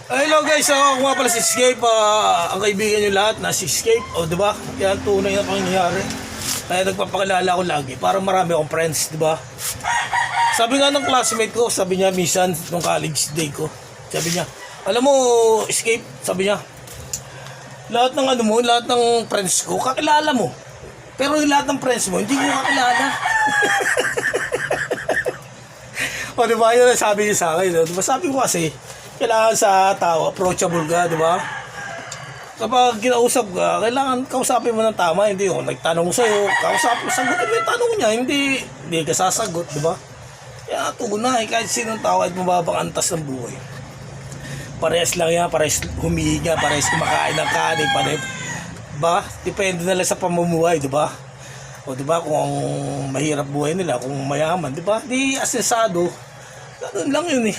Hello guys, ako nga pala si Escape, ang kaibigan nyo lahat na si Escape, o diba? Yan tunay na pangyayari. Kaya nagpapakilala ko lagi para marami akong friends, diba? Sabi nga ng classmate ko, sabi niya minsan nung college day ko, sabi niya, alam mo Escape, sabi niya, lahat ng ano mo, lahat ng friends ko, kakilala mo. Pero yung lahat ng friends mo, hindi ko kakilala. O diba, yun ang sabi niya sa akin, diba? Sabi ko kasi, kailangan sa tao, approachable ka, di ba? Kapag kinausap ka, kailangan kausapin mo ng tama, hindi yung nagtanong sa'yo, kausapin, sagutin mo yung tanong niya, hindi ka sasagot, di ba? Kaya tunay, kahit sinong tao, kahit mababang antas ng buhay. Parehas lang yan, parehas humihinga, parehas kumakain ng kanin, parehas, ba? Depende na lang sa pamumuhay, di ba? O di ba, kung mahirap buhay nila, kung mayaman, di ba? Di asensado, ganun lang yun eh.